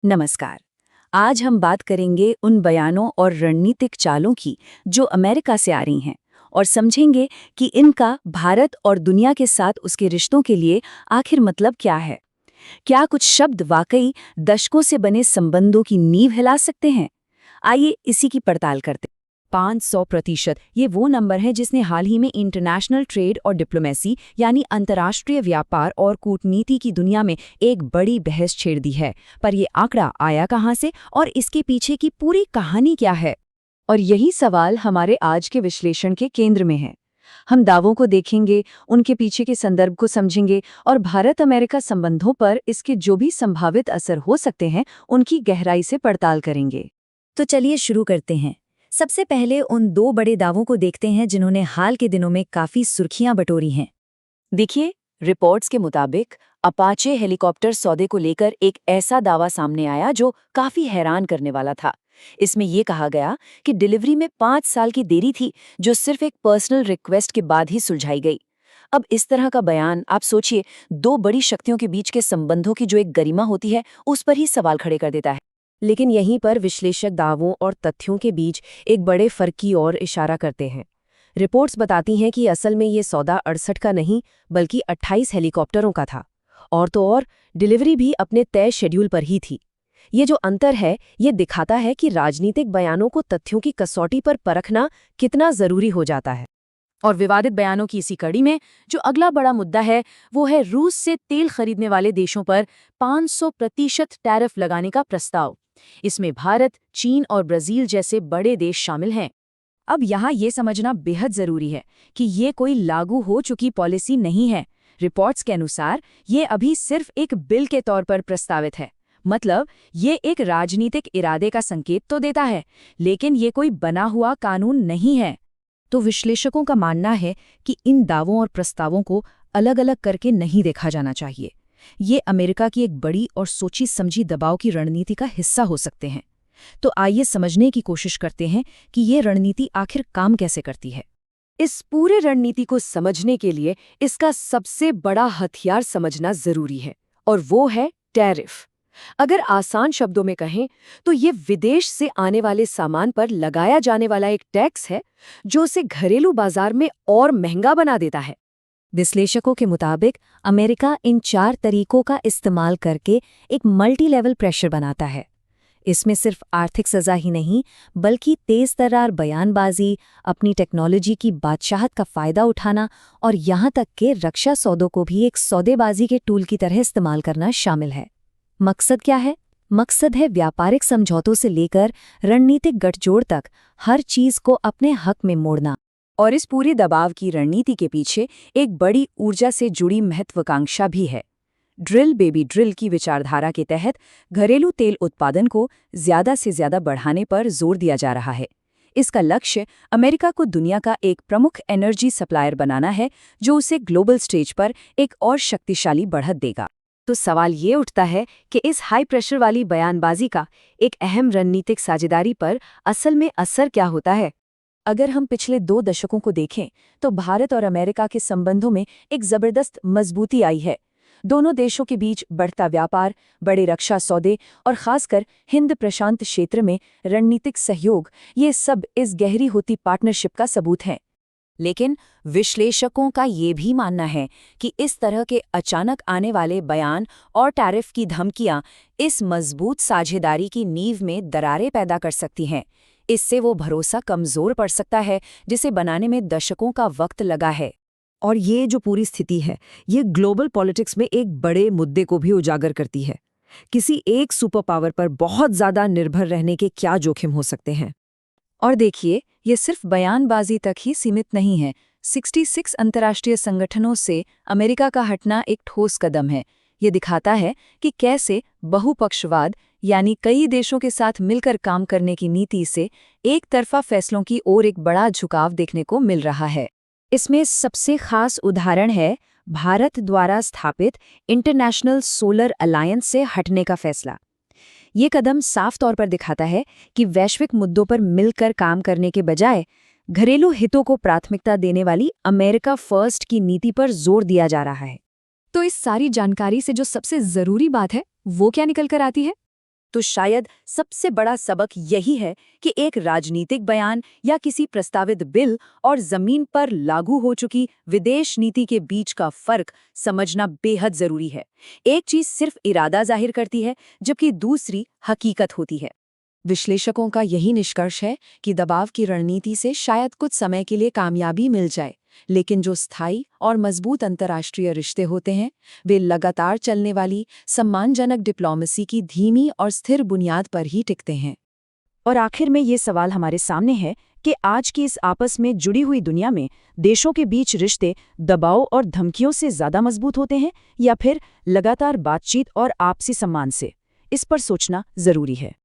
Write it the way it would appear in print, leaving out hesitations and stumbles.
नमस्कार। आज हम बात करेंगे उन बयानों और रणनीतिक चालों की जो अमेरिका से आ रही हैं और समझेंगे कि इनका भारत और दुनिया के साथ उसके रिश्तों के लिए आखिर मतलब क्या है। क्या कुछ शब्द वाकई दशकों से बने संबंधों की नींव हिला सकते हैं? आइए इसी की पड़ताल करते हैं। 500% ये वो नंबर है जिसने हाल ही में इंटरनेशनल ट्रेड और डिप्लोमेसी यानी अंतर्राष्ट्रीय व्यापार और कूटनीति की दुनिया में एक बड़ी बहस छेड़ दी है। पर ये आंकड़ा आया कहाँ से और इसके पीछे की पूरी कहानी क्या है? और यही सवाल हमारे आज के विश्लेषण के केंद्र में है। हम दावों को देखेंगे, उनके पीछे के संदर्भ को समझेंगे और भारत अमेरिका संबंधों पर इसके जो भी संभावित असर हो सकते हैं उनकी गहराई से पड़ताल करेंगे। तो चलिए शुरू करते हैं। सबसे पहले उन दो बड़े दावों को देखते हैं जिन्होंने हाल के दिनों में काफी सुर्खियां बटोरी हैं। देखिए, रिपोर्ट्स के मुताबिक अपाचे हेलीकॉप्टर सौदे को लेकर एक ऐसा दावा सामने आया जो काफी हैरान करने वाला था। इसमें यह कहा गया कि डिलीवरी में 5 साल की देरी थी, जो सिर्फ एक पर्सनल रिक्वेस्ट के बाद ही सुलझाई गई। अब इस तरह का बयान, आप सोचिए, दो बड़ी शक्तियों के बीच के संबंधों की जो एक गरिमा होती है उस पर ही सवाल खड़े कर देता है। लेकिन यहीं पर विश्लेषक दावों और तथ्यों के बीच एक बड़े फर्क की ओर इशारा करते हैं। रिपोर्ट्स बताती हैं कि असल में ये सौदा 68 का नहीं बल्कि 28 हेलीकॉप्टरों का था, और तो और डिलीवरी भी अपने तय शेड्यूल पर ही थी। ये जो अंतर है ये दिखाता है कि राजनीतिक बयानों को तथ्यों की कसौटी पर परखना कितना जरूरी हो जाता है। और विवादित बयानों की इसी कड़ी में जो अगला बड़ा मुद्दा है वो है रूस से तेल खरीदने वाले देशों पर 500% टैरिफ लगाने का प्रस्ताव। इसमें भारत, चीन और ब्राजील जैसे बड़े देश शामिल हैं। अब यहाँ ये समझना बेहद जरूरी है कि ये कोई लागू हो चुकी पॉलिसी नहीं है। रिपोर्ट्स के अनुसार ये अभी सिर्फ एक बिल के तौर पर प्रस्तावित है। मतलब ये एक राजनीतिक इरादे का संकेत तो देता है, लेकिन ये कोई बना हुआ कानून नहीं है। तो विश्लेषकों का मानना है कि इन दावों और प्रस्तावों को अलग अलग करके नहीं देखा जाना चाहिए। ये अमेरिका की एक बड़ी और सोची समझी दबाव की रणनीति का हिस्सा हो सकते हैं। तो आइए समझने की कोशिश करते हैं कि ये रणनीति आखिर काम कैसे करती है। इस पूरे रणनीति को समझने के लिए इसका सबसे बड़ा हथियार समझना जरूरी है, और वो है टैरिफ। अगर आसान शब्दों में कहें तो ये विदेश से आने वाले सामान पर लगाया जाने वाला एक टैक्स है जो उसे घरेलू बाजार में और महंगा बना देता है। विश्लेषकों के मुताबिक अमेरिका इन 4 तरीकों का इस्तेमाल करके एक मल्टी लेवल प्रेशर बनाता है। इसमें सिर्फ आर्थिक सजा ही नहीं बल्कि तेज तर्रार बयानबाजी, अपनी टेक्नोलॉजी की बादशाहत का फायदा उठाना और यहाँ तक के रक्षा सौदों को भी एक सौदेबाजी के टूल की तरह इस्तेमाल करना शामिल है। मकसद क्या है? मकसद है व्यापारिक समझौतों से लेकर रणनीतिक गठजोड़ तक हर चीज को अपने हक में मोड़ना। और इस पूरी दबाव की रणनीति के पीछे एक बड़ी ऊर्जा से जुड़ी महत्वाकांक्षा भी है। ड्रिल बेबी ड्रिल की विचारधारा के तहत घरेलू तेल उत्पादन को ज्यादा से ज्यादा बढ़ाने पर जोर दिया जा रहा है। इसका लक्ष्य अमेरिका को दुनिया का एक प्रमुख एनर्जी सप्लायर बनाना है, जो उसे ग्लोबल स्टेज पर एक और शक्तिशाली बढ़त देगा। तो सवाल ये उठता है कि इस हाई प्रेशर वाली बयानबाजी का एक अहम रणनीतिक साझेदारी पर असल में असर क्या होता है। अगर हम पिछले 2 दशकों को देखें तो भारत और अमेरिका के संबंधों में एक जबरदस्त मजबूती आई है। दोनों देशों के बीच बढ़ता व्यापार, बड़े रक्षा सौदे और खासकर हिंद प्रशांत क्षेत्र में रणनीतिक सहयोग, ये सब इस गहरी होती पार्टनरशिप का सबूत हैं। लेकिन विश्लेषकों का ये भी मानना है कि इस तरह के अचानक आने वाले बयान और टैरिफ की धमकियां इस मजबूत साझेदारी की नींव में दरारें पैदा कर सकती हैं। इससे वो भरोसा कमजोर पड़ सकता है जिसे बनाने में दशकों का वक्त लगा है। और ये जो पूरी स्थिति है ये ग्लोबल पॉलिटिक्स में एक बड़े मुद्दे को भी उजागर करती है। किसी एक सुपर पावर पर बहुत ज्यादा निर्भर रहने के क्या जोखिम हो सकते हैं। और देखिए, ये सिर्फ बयानबाजी तक ही सीमित नहीं है। 66 अंतर्राष्ट्रीय संगठनों से अमेरिका का हटना एक ठोस कदम है। ये दिखाता है कि कैसे बहुपक्षवाद यानी कई देशों के साथ मिलकर काम करने की नीति से एक तरफा फैसलों की ओर एक बड़ा झुकाव देखने को मिल रहा है। इसमें सबसे खास उदाहरण है भारत द्वारा स्थापित इंटरनेशनल सोलर अलायंस से हटने का फैसला। ये कदम साफ तौर पर दिखाता है कि वैश्विक मुद्दों पर मिलकर काम करने के बजाय घरेलू हितों को प्राथमिकता देने वाली अमेरिका फर्स्ट की नीति पर जोर दिया जा रहा है। तो इस सारी जानकारी से जो सबसे जरूरी बात है वो क्या निकल कर आती है? तो शायद सबसे बड़ा सबक यही है कि एक राजनीतिक बयान या किसी प्रस्तावित बिल और जमीन पर लागू हो चुकी विदेश नीति के बीच का फर्क समझना बेहद जरूरी है। एक चीज सिर्फ इरादा जाहिर करती है, जबकि दूसरी हकीकत होती है। विश्लेषकों का यही निष्कर्ष है कि दबाव की रणनीति से शायद कुछ समय के लिए कामयाबी मिल जाए, लेकिन जो स्थायी और मजबूत अंतर्राष्ट्रीय रिश्ते होते हैं, वे लगातार चलने वाली सम्मानजनक डिप्लोमेसी की धीमी और स्थिर बुनियाद पर ही टिकते हैं। और आखिर में ये सवाल हमारे सामने है कि आज की इस आपस में जुड़ी हुई दुनिया में देशों के बीच रिश्ते दबाव और धमकियों से ज्यादा मजबूत होते हैं या फिर लगातार बातचीत और आपसी सम्मान से? इस पर सोचना जरूरी है।